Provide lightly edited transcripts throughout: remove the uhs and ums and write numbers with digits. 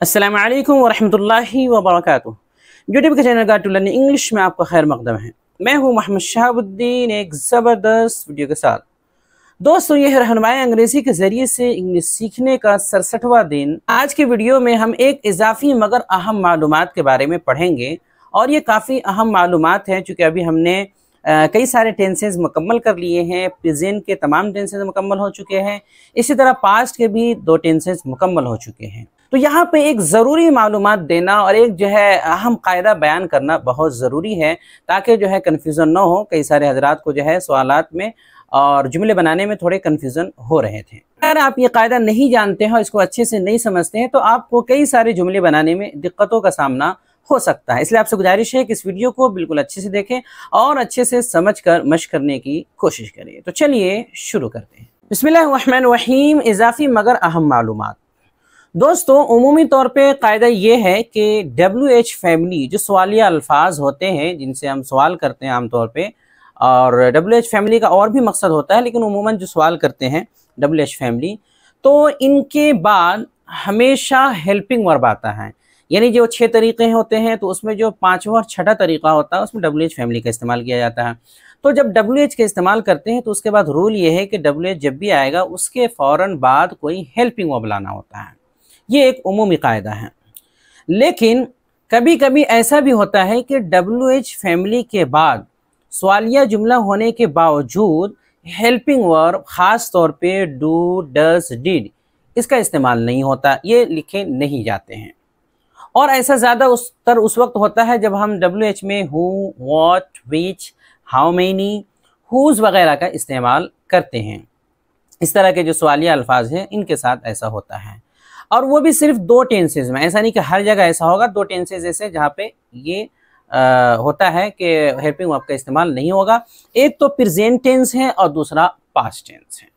अस्सलामु अलैकुम वरहमतुल्लाहि वबरकातुहू। यूट्यूब के channel guide to learning English में आपका खैर मकदम है। मैं हूं मोहम्मद शहाबुद्दीन एक ज़बरदस्त वीडियो के साथ। दोस्तों, यह रहनुमाई अंग्रेज़ी के ज़रिए से इंग्लिश सीखने का 67वां दिन। आज के वीडियो में हम एक इजाफी मगर अहम मालूमात के बारे में पढ़ेंगे और ये काफ़ी अहम मालूमात हैं चूँकि अभी हमने कई सारे टेंसेस मुकम्मल कर लिए हैं। प्रेजेंट के तमाम टेंसेस मुकम्मल हो चुके हैं, इसी तरह पास्ट के भी 2 टेंसेस मुकम्मल हो चुके हैं। तो यहाँ पे एक ज़रूरी मालूमात देना और एक जो है अहम कायदा बयान करना बहुत ज़रूरी है ताकि जो है कन्फ्यूज़न ना हो। कई सारे हजरात को जो है सवालात में और जुमले बनाने में थोड़े कन्फ्यूज़न हो रहे थे। अगर आप ये कायदा नहीं जानते हैं और इसको अच्छे से नहीं समझते हैं तो आपको कई सारे जुमले बनाने में दिक्कतों का सामना हो सकता है। इसलिए आपसे गुजारिश है कि इस वीडियो को बिल्कुल अच्छे से देखें और अच्छे से समझकर मश्क करने की कोशिश करें। तो चलिए शुरू करते हैं। बिस्मिल्लाहिर्रहमानिर्रहीम। इजाफी मगर अहम मालूमात। दोस्तों, उमूमी तौर पे कायदा ये है कि WH फैमिली जो सवालिया अल्फाज होते हैं जिनसे हम सवाल करते हैं आमतौर पे, और WH फैमिली का और भी मकसद होता है लेकिन उमूमन जो सवाल करते हैं WH फैमिली, तो इनके बाद हमेशा हेल्पिंग वर्ब आता है। यानी जो 6 तरीक़े होते हैं तो उसमें जो 5वां और छठा तरीक़ा होता है उसमें WH फैमिली का इस्तेमाल किया जाता है। तो जब WH का इस्तेमाल करते हैं तो उसके बाद रूल ये है कि WH जब भी आएगा उसके फ़ौरन बाद कोई हेल्पिंग वर्ब लाना होता है। ये एक उमूमी कायदा है। लेकिन कभी कभी ऐसा भी होता है कि WH फैमिली के बाद सवालिया जुमला होने के बावजूद हेल्पिंग वर्ब ख़ास तौर पे डू, डज, डिड इसका इस्तेमाल नहीं होता, ये लिखे नहीं जाते हैं। और ऐसा ज़्यादा उस वक्त होता है जब हम WH में who, what, which, how many, who's वगैरह का इस्तेमाल करते हैं। इस तरह के जो सवालिया अल्फाज हैं इनके साथ ऐसा होता है, और वो भी सिर्फ 2 टेंसेज में। ऐसा नहीं कि हर जगह ऐसा होगा। 2 टेंसेज ऐसे जहाँ पे ये होता है कि हेल्पिंग वर्ब का इस्तेमाल नहीं होगा। एक तो प्रेजेंट टेंस है और दूसरा पास्ट टेंस है।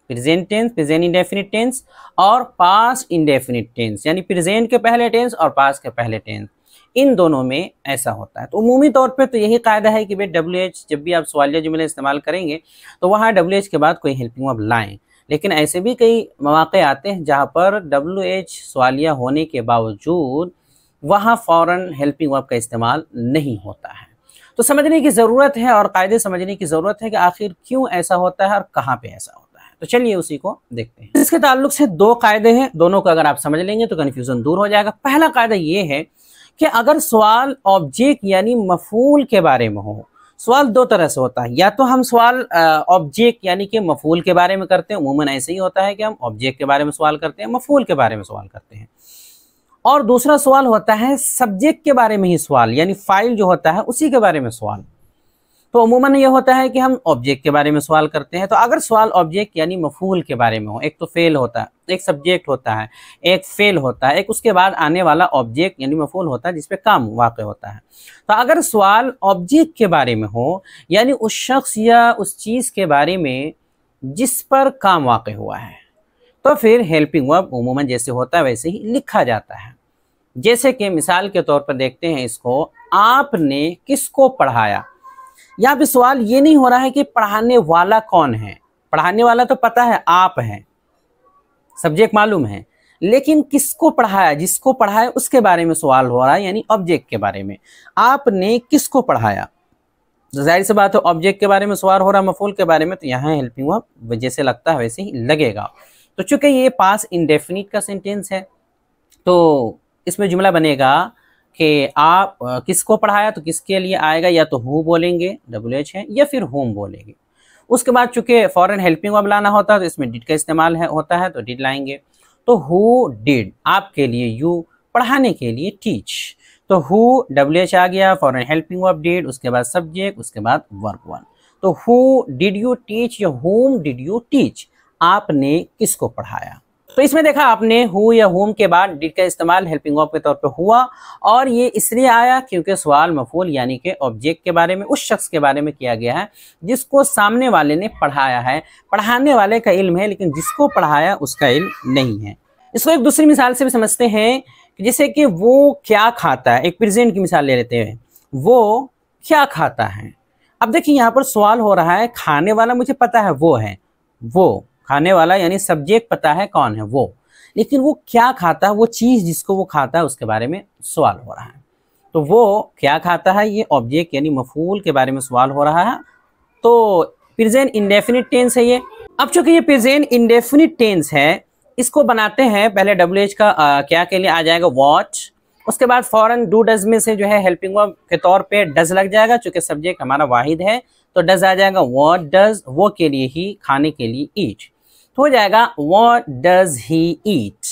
Present tense, present indefinite tense और पास्ट इंडेफिनिट टेंस, यानी प्रेजेंट के पहले टेंस और पास्ट के पहले टेंस, इन दोनों में ऐसा होता है। तो उमूमी तौर पे तो यही कायदा है कि भाई WH जब भी आप सवालिया जुमले इस्तेमाल करेंगे तो वहाँ WH के बाद कोई हेल्पिंग वर्ब लाएँ। लेकिन ऐसे भी कई मौक़े आते हैं जहाँ पर WH सवालिया होने के बावजूद वहाँ फ़ौरन हेल्पिंग वर्ब का इस्तेमाल नहीं होता है। तो समझने की ज़रूरत है और कायदे समझने की ज़रूरत है कि आखिर क्यों ऐसा होता है और कहाँ पे ऐसा होता है। तो चलिए उसी को देखते हैं। इसके ताल्लुक से 2 कायदे हैं, दोनों को अगर आप समझ लेंगे तो कन्फ्यूज़न दूर हो जाएगा। पहला कायदा ये है कि अगर सवाल ऑब्जेक्ट यानी मफूल के बारे में हो। सवाल 2 तरह से होता है, या तो हम सवाल ऑब्जेक्ट यानी कि मफूल के बारे में करते हैं, उमूमन ऐसे ही होता है कि हम ऑब्जेक्ट के बारे में सवाल करते हैं, मफूल के बारे में सवाल करते हैं। और दूसरा सवाल होता है सब्जेक्ट के बारे में ही सवाल, यानी फाइल जो होता है उसी के बारे में सवाल। तो उमूमन ये होता है कि हम ऑब्जेक्ट के बारे में सवाल करते हैं। तो अगर सवाल ऑब्जेक्ट यानी मफूल के बारे में हो, एक तो फेल होता है, एक सब्जेक्ट होता है, एक फेल होता है, एक उसके बाद आने वाला ऑब्जेक्ट यानी मफूल होता है जिस पे काम वाक़ होता है। तो अगर सवाल ऑब्जेक्ट के बारे में हो यानी उस शख्स या उस चीज़ के बारे में जिस पर काम वाक़ हुआ है, तो फिर हेल्पिंग वर्ब उमूमन जैसे होता है वैसे ही लिखा जाता है। जैसे कि मिसाल के तौर पर देखते हैं इसको, आपने किसको पढ़ाया। यहाँ पे सवाल ये नहीं हो रहा है कि पढ़ाने वाला कौन है। पढ़ाने वाला तो पता है, आप हैं, सब्जेक्ट मालूम है, लेकिन किसको पढ़ाया, जिसको पढ़ाया उसके बारे में सवाल हो रहा है, यानी ऑब्जेक्ट के बारे में। आपने किसको पढ़ाया, तो जाहिर सी बात है ऑब्जेक्ट के बारे में सवाल हो रहा है, मफूल के बारे में, तो यहाँ हेल्पिंग वर्ब जैसे लगता है वैसे ही लगेगा। तो चूंकि ये पास्ट इंडेफिनिट का सेंटेंस है तो इसमें जुमला बनेगा कि आप किसको पढ़ाया, तो किसके लिए आएगा, या तो हु बोलेंगे, WH है, या फिर होम बोलेंगे। उसके बाद चूंकि फ़ौरन हेल्पिंग वर्ब लाना होता है तो इसमें डिड का इस्तेमाल होता है, तो डिड लाएंगे। तो हु डिड आपके लिए, यू पढ़ाने के लिए टीच, तो हु WH आ गया, फ़ौरन हेल्पिंग वर्ब डिड, उसके बाद सब्जेक्ट, उसके बाद वर्ब 1। तो हु डिड यू टीच या होम डिड यू टीच, आपने किसको पढ़ाया। तो इसमें देखा आपने हु या होम के बाद डिड का इस्तेमाल हेल्पिंग वर्ब के तौर पे हुआ, और ये इसलिए आया क्योंकि सवाल मफूल यानी कि ऑब्जेक्ट के बारे में, उस शख्स के बारे में किया गया है जिसको सामने वाले ने पढ़ाया है। पढ़ाने वाले का इल्म है लेकिन जिसको पढ़ाया उसका इल्म नहीं है। इसको एक दूसरी मिसाल से भी समझते हैं, जैसे कि वो क्या खाता है। एक प्रेजेंट की मिसाल ले लेते हैं, वो क्या खाता है। अब देखिए यहाँ पर सवाल हो रहा है, खाने वाला मुझे पता है वो है, वो खाने वाला यानी सब्जेक्ट पता है कौन है वो, लेकिन वो क्या खाता है, वो चीज़ जिसको वो खाता है उसके बारे में सवाल हो रहा है। तो वो क्या खाता है, ये ऑब्जेक्ट यानी मफूल के बारे में सवाल हो रहा है। तो प्रेजेंट इंडेफिनिट टेंस है ये। अब चूंकि ये प्रेजेंट इंडेफिनिट टेंस है, इसको बनाते हैं पहले WH का क्या के लिए आ जाएगा, वॉच। उसके बाद फॉरन डू डज में से जो है हेल्पिंग वर्ब के तौर पे डज लग जाएगा, चूंकि सब्जेक्ट हमारा वाहिद है तो डज आ जाएगा। व्हाट डज, वो के लिए ही, खाने के लिए ईट, तो हो जाएगा व्हाट डज ही ईट।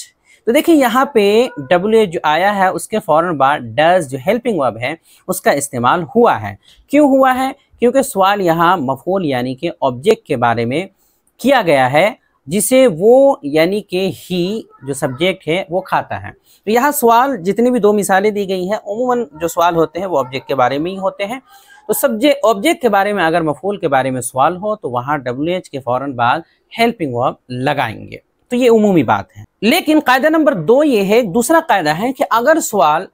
तो देखिए यहाँ पे WH जो आया है उसके फौरन बाद डज जो हेल्पिंग वर्ब है उसका इस्तेमाल हुआ है। क्यों हुआ है? क्योंकि सवाल यहाँ मफूल यानी कि ऑब्जेक्ट के बारे में किया गया है, जिसे वो यानी कि ही जो सब्जेक्ट है वो खाता है। तो यहाँ सवाल जितनी भी दो मिसालें दी गई हैं उमूमन जो सवाल होते हैं वो ऑब्जेक्ट के बारे में ही होते हैं। तो सब्जेक्ट ऑब्जेक्ट के बारे में अगर मफूल के बारे में सवाल हो तो वहाँ WH के फौरन बाद हेल्पिंग वर्ब लगाएंगे। तो ये उमूमी बात है। लेकिन कायदा नंबर 2 ये है, दूसरा कायदा है कि अगर सवाल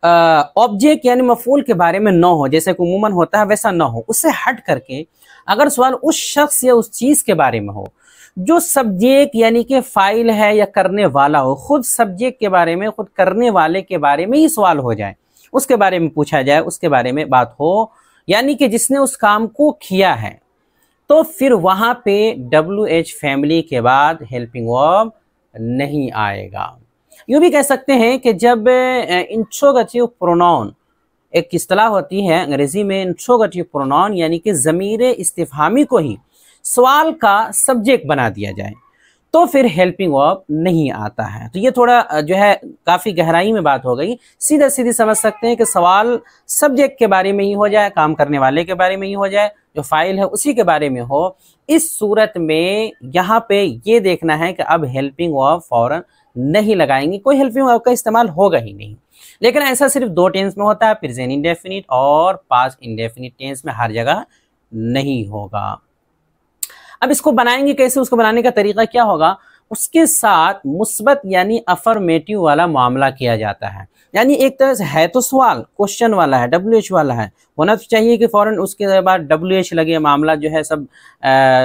ऑब्जेक्ट यानी मफूल के बारे में न हो, जैसे कि उमूमन होता है वैसा न हो, उससे हट करके अगर सवाल उस शख्स या उस चीज़ के बारे में हो जो सब्जेक्ट यानी कि फाइल है या करने वाला हो, खुद सब्जेक्ट के बारे में, खुद करने वाले के बारे में ही सवाल हो जाए, उसके बारे में पूछा जाए, उसके बारे में बात हो, यानी कि जिसने उस काम को किया है, तो फिर वहाँ पे WH फैमिली के बाद हेल्पिंग वर्ब नहीं आएगा। यूँ भी कह सकते हैं कि जब इंट्रोगेटिव प्रोनाउन एक इस्तिलाह होती है अंग्रेजी में, इंट्रोगेटिव प्रोनाउन यानी कि ज़मीरे इस्तिफहामी को ही सवाल का सब्जेक्ट बना दिया जाए तो फिर हेल्पिंग वर्ब नहीं आता है। तो ये थोड़ा जो है काफ़ी गहराई में बात हो गई। सीधा सीधी समझ सकते हैं कि सवाल सब्जेक्ट के बारे में ही हो जाए, काम करने वाले के बारे में ही हो जाए, जो फाइल है उसी के बारे में हो। इस सूरत में यहाँ पे ये देखना है कि अब हेल्पिंग वर्ब फौरन नहीं लगाएंगे, कोई हेल्पिंग वर्ब का इस्तेमाल होगा ही नहीं। लेकिन ऐसा सिर्फ 2 टेंस में होता है, प्रेजेंट इंडेफिनिट और पास्ट इंडेफिनिट टेंस में हर जगह नहीं होगा। अब इसको बनाएंगे कैसे, उसको बनाने का तरीका क्या होगा? उसके साथ मुस्बत यानी अफर्मेटिव वाला मामला किया जाता है। यानी एक तरह से है तो सवाल क्वेश्चन वाला है, WH वाला है, होना तो चाहिए कि फौरन उसके बाद WH लगे, मामला जो है सब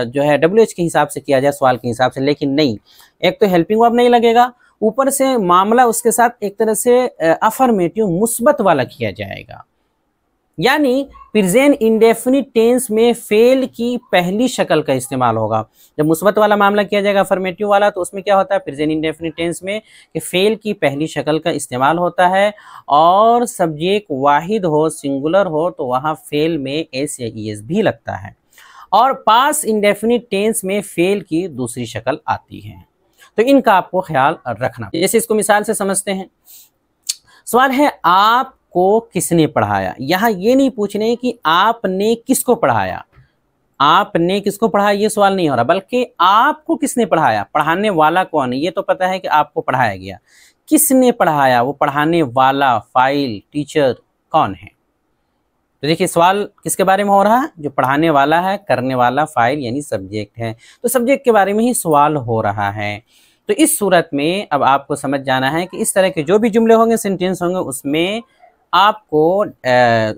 जो है WH के हिसाब से किया जाए, सवाल के हिसाब से। लेकिन नहीं, एक तो हेल्पिंग वर्ब नहीं लगेगा, ऊपर से मामला उसके साथ एक तरह से अफर्मेटिव मुस्बत वाला किया जाएगा। यानी प्रेजेंट इंडेफिनिट टेंस में फेल की पहली शक्ल का इस्तेमाल होगा। जब मुस्बत वाला मामला किया जाएगा अफर्मेटिव वाला, तो उसमें क्या होता है प्रेजेंट इंडेफिनिट टेंस में कि फेल की पहली शक्ल का इस्तेमाल होता है, और सब्जेक्ट वाहिद हो, सिंगुलर हो, तो वहाँ फेल में एस या ईएस भी लगता है। और पास्ट इंडेफिनिट टेंस में फेल की दूसरी शक्ल आती है। तो इनका आपको ख्याल रखना। जैसे इसको मिसाल से समझते हैं। सवाल है आप को किसने पढ़ाया। यहाँ ये नहीं पूछने कि आपने किसको पढ़ाया, आपने किसको पढ़ाया ये सवाल नहीं हो रहा, बल्कि आपको किसने पढ़ाया, पढ़ाने वाला कौन है। ये तो पता है कि आपको पढ़ाया गया, किसने पढ़ाया, वो पढ़ाने वाला, फाइल, टीचर कौन है। तो देखिए सवाल किसके बारे में हो रहा है, जो पढ़ाने वाला है, करने वाला, फाइल यानी सब्जेक्ट है। तो सब्जेक्ट के बारे में ही सवाल हो रहा है। तो इस सूरत में अब आपको समझ जाना है कि इस तरह के जो भी जुमले होंगे, सेंटेंस होंगे, उसमें आपको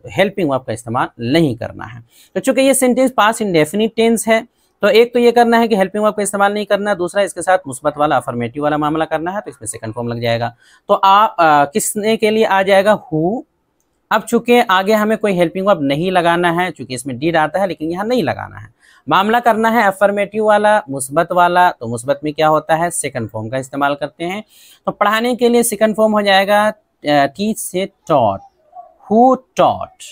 हेल्पिंग वर्ब का इस्तेमाल नहीं करना है। तो चूंकि ये सेंटेंस पास्ट इंडेफिनिट टेंस है, तो एक तो ये करना है कि हेल्पिंग वर्ब का इस्तेमाल नहीं करना, दूसरा इसके साथ मुस्बत वाला अफर्मेटिव वाला मामला करना है, तो इसमें सेकंड फॉर्म लग जाएगा। तो आप किसने के लिए आ जाएगा हु। अब चूंकि आगे हमें कोई हेल्पिंग वर्ब नहीं लगाना है, चूंकि इसमें डिड आता है लेकिन यहाँ नहीं लगाना है, मामला करना है अफर्मेटिव वाला, मुस्बत वाला। तो मुस्बत में क्या होता है, सेकंड फॉर्म का इस्तेमाल करते हैं। तो पढ़ाने के लिए सेकंड फॉर्म हो जाएगा टीच से टॉट, हु टॉट,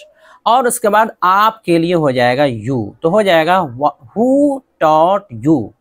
और उसके बाद आप के लिए हो जाएगा यू, तो हो जाएगा who taught you,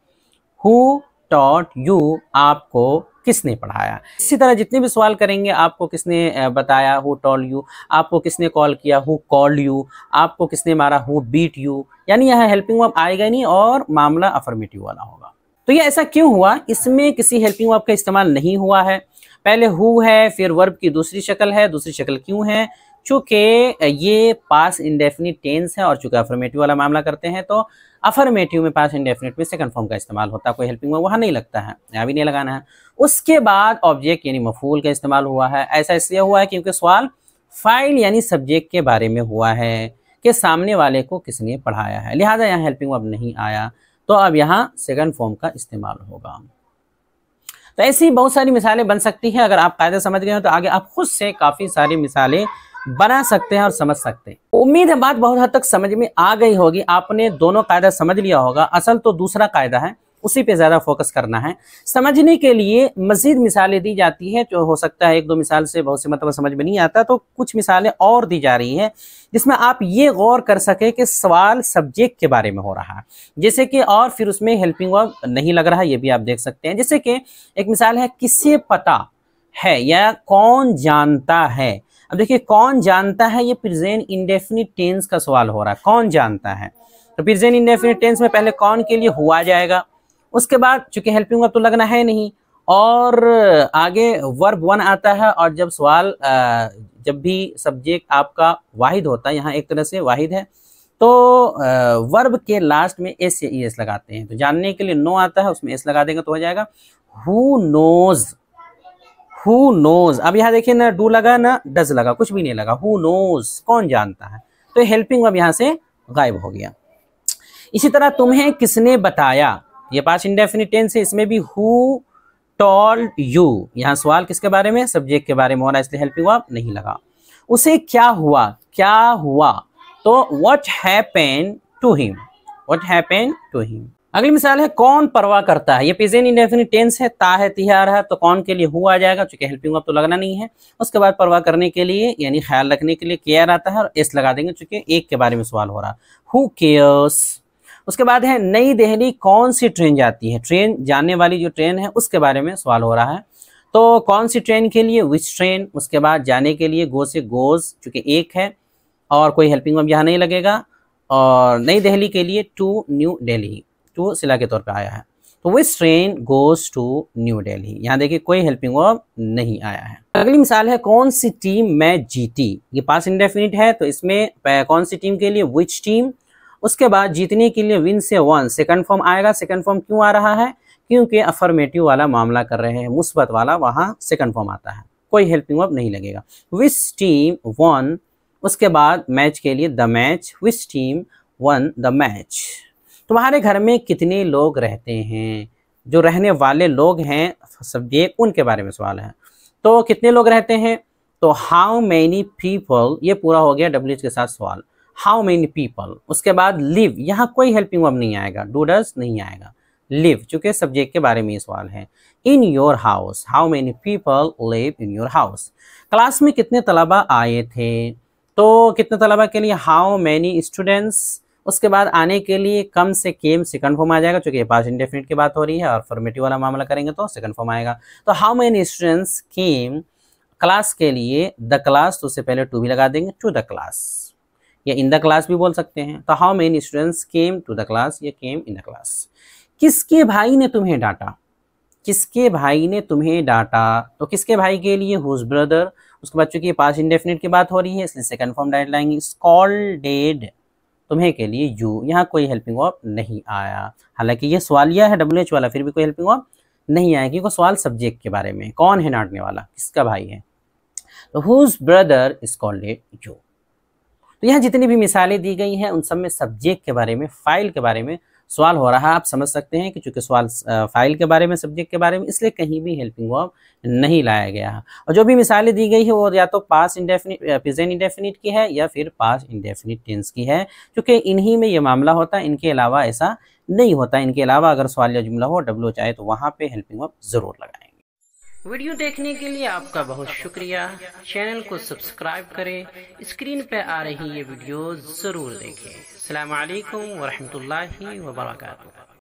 who taught you, आपको किसने पढ़ाया। इसी तरह जितने भी सवाल करेंगे, आपको किसने बताया, हु टॉल्ड यू, आपको किसने कॉल किया, हु कॉल्ड यू, आपको किसने मारा, हु बीट यू, यानी यहाँ हेल्पिंग वर्ब आएगा नहीं और मामला अफर्मेटिव वाला होगा। तो ये ऐसा क्यों हुआ, इसमें किसी हेल्पिंग वर्ब का इस्तेमाल नहीं हुआ है। पहले हु है, फिर वर्ब की दूसरी शक्ल है। दूसरी शक्ल क्यों है, चूँकि ये पास्ट इंडेफिनिट टेंस है और चूँकि अफर्मेटिव वाला मामला करते हैं, तो अफर्मेटिव में पास्ट इंडेफिनिट में सेकंड फॉर्म का इस्तेमाल होता है, कोई हेल्पिंग वर्ब वहाँ नहीं लगता है, यहाँ भी नहीं लगाना है। उसके बाद ऑब्जेक्ट यानी मफूल का इस्तेमाल हुआ है। ऐसा इसलिए हुआ है क्योंकि सवाल फाइल यानी सब्जेक्ट के बारे में हुआ है कि सामने वाले को किसने पढ़ाया है, लिहाजा यहाँ हेल्पिंग वर्ब नहीं आया। तो अब यहाँ सेकंड फॉर्म का इस्तेमाल होगा। तो ऐसी बहुत सारी मिसालें बन सकती हैं। अगर आप कायदा समझ गए हो तो आगे आप खुद से काफ़ी सारी मिसालें बना सकते हैं और समझ सकते हैं। उम्मीद है बात बहुत हद तक समझ में आ गई होगी। आपने दोनों कायदा समझ लिया होगा। असल तो दूसरा कायदा है, उसी पे ज़्यादा फोकस करना है। समझने के लिए मज़ीद मिसालें दी जाती हैं, जो हो सकता है एक दो मिसाल से बहुत सी मतलब समझ में नहीं आता, तो कुछ मिसालें और दी जा रही हैं जिसमें आप ये गौर कर सके कि सवाल सब्जेक्ट के बारे में हो रहा है, जैसे कि, और फिर उसमें हेल्पिंग वर्ब नहीं लग रहा है, ये भी आप देख सकते हैं। जैसे कि एक मिसाल है, किसे पता है या कौन जानता है। अब देखिए, कौन जानता है, ये प्रेजेंट इंडेफिनिट टेंस का सवाल हो रहा है। कौन जानता है, तो प्रेजेंट इंडेफिनिट टेंस में पहले कौन के लिए हुआ जाएगा, उसके बाद चूंकि हेल्पिंग वर्ब तो लगना है नहीं, और आगे वर्ब वन आता है। और जब सवाल जब भी सब्जेक्ट आपका वाहिद होता है, यहाँ एक तरह से वाहिद है, तो वर्ब के लास्ट में एस या ई एस लगाते हैं। तो जानने के लिए नो आता है, उसमें एस लगा देंगे तो हो जाएगा हु नोज। Who knows. अब यहाँ देखिए, ना डू लगा ना डज लगा, कुछ भी नहीं लगा, हु नोज, कौन जानता है। तो हेल्पिंग वर्ब यहाँ से गायब हो गया। इसी तरह तुम्हें किसने बताया, ये पास्ट इंडेफिनिट टेंस है, इसमें भी हु टोल्ड यू। यहाँ सवाल किसके बारे में, सब्जेक्ट के बारे में हो रहा है, इसलिए हेल्पिंग वर्ब नहीं लगा। उसे क्या हुआ, क्या हुआ, तो what happened to him, what happened to him. अगली मिसाल है, कौन परवाह करता है। ये प्रेजेंट इंडेफिनिट टेंस है, ता है, तिहार है, तो कौन के लिए हुआ जाएगा, चूंकि हेल्पिंग वर्ब तो लगना नहीं है। उसके बाद परवाह करने के लिए यानी ख्याल रखने के लिए केयर आता है, और एस लगा देंगे चूंकि एक के बारे में सवाल हो रहा, हु केयर्स। उसके बाद है, नई दिल्ली कौन सी ट्रेन जाती है। ट्रेन, जाने वाली जो ट्रेन है उसके बारे में सवाल हो रहा है, तो कौन सी ट्रेन के लिए, विच ट्रेन। उसके बाद जाने के लिए गो से गोज, चूंकि एक है और कोई हेल्पिंग वर्ब यहाँ नहीं लगेगा। और नई दिल्ली के लिए टू न्यू दिल्ली, टू सिला के तौर पे आया है, तो which train goes to New Delhi. यहाँ देखिए कोई हेल्पिंग वर्ब नहीं आया है। अगली मिसाल है, कौन सी टीम मैच जीती। ये पास्ट इंडेफिनिट है, तो इसमें कौन सी टीम के लिए, विच टीम। उसके बाद जीतने के लिए विन से वन, सेकंड फॉर्म आएगा। सेकंड फॉर्म क्यों आ रहा है, क्योंकि अफर्मेटिव वाला मामला कर रहे हैं, मुस्बत वाला, वहाँ सेकंड फॉर्म आता है, कोई हेल्पिंग वर्ब नहीं लगेगा। Which team one. उसके बाद मैच के लिए the match, which team one the match. तुम्हारे घर में कितने लोग रहते हैं, जो रहने वाले लोग हैं सब्जेक्ट, उनके बारे में सवाल है। तो कितने लोग रहते हैं, तो हाउ मैनी पीपल, ये पूरा हो गया डब्ल्यू के साथ सवाल, हाउ मेनी पीपल। उसके बाद लिव, यहाँ कोई हेल्पिंग वर्ब नहीं आएगा, डू डज नहीं आएगा, लिव, चूंकि सब्जेक्ट के बारे में ये सवाल है। In your house, how many people live in your house. Class में कितने तलबा आए थे, तो कितने तलबा के लिए हाउ मैनी स्टूडेंट्स। उसके बाद आने के लिए कम से केम, सेकंड फॉर्म आ जाएगा, चूंकि पास्ट इंडेफिनिट की बात हो रही है और फॉर्मेटिव वाला मामला करेंगे तो सेकंड फॉर्म आएगा। तो how many students came. Class के लिए द क्लास, तो उससे पहले टू भी लगा देंगे, टू द क्लास, या इन द क्लास भी बोल सकते हैं। तो how many students came to the class, या केम इन द क्लास। किसके भाई ने तुम्हें डांटा, किसके भाई ने तुम्हें डांटा, तो किसके भाई के लिए हुज ब्रदर। उसके बाद चूंकि पास्ट इंडेफिनिट की बात हो रही है इसलिए सेकंड फॉर्म डायरेक्ट लाएंगे, स्कॉल्डेड, तुम्हें के लिए यू। यहाँ कोई हेल्पिंग वर्ब नहीं आया, हालांकि ये सवालिया है डब्ल्यू एच वाला, फिर भी कोई हेल्पिंग वर्ब नहीं आएगी, क्योंकि सवाल सब्जेक्ट के बारे में, कौन है डांटने वाला, किसका भाई है, तो whose brother is called you. तो यहाँ जितनी भी मिसालें दी गई हैं उन सब में सब्जेक्ट के बारे में, फाइल के बारे में सवाल हो रहा है। आप समझ सकते हैं कि चूंकि सवाल फाइल के बारे में, सब्जेक्ट के बारे में, इसलिए कहीं भी हेल्पिंग वर्ब नहीं लाया गया है। और जो भी मिसालें दी गई है वो या तो पास्ट इंडेफिनिट, प्रेजेंट इंडेफिनिट की है, या फिर पास्ट इंडेफिनिट टेंस की है, क्योंकि इन्हीं में ये मामला होता है, इनके अलावा ऐसा नहीं होता। इनके अलावा अगर सवाल या जुमला हो, डब्ल्यू चाहे, तो वहाँ पे हेल्पिंग वर्ब जरूर लगाएंगे। वीडियो देखने के लिए आपका बहुत शुक्रिया। चैनल को सब्सक्राइब करें, स्क्रीन पे आ रही ये वीडियो जरूर देखें। अस्सलाम वालेकुम व रहमतुल्लाहि व बरकातुहू।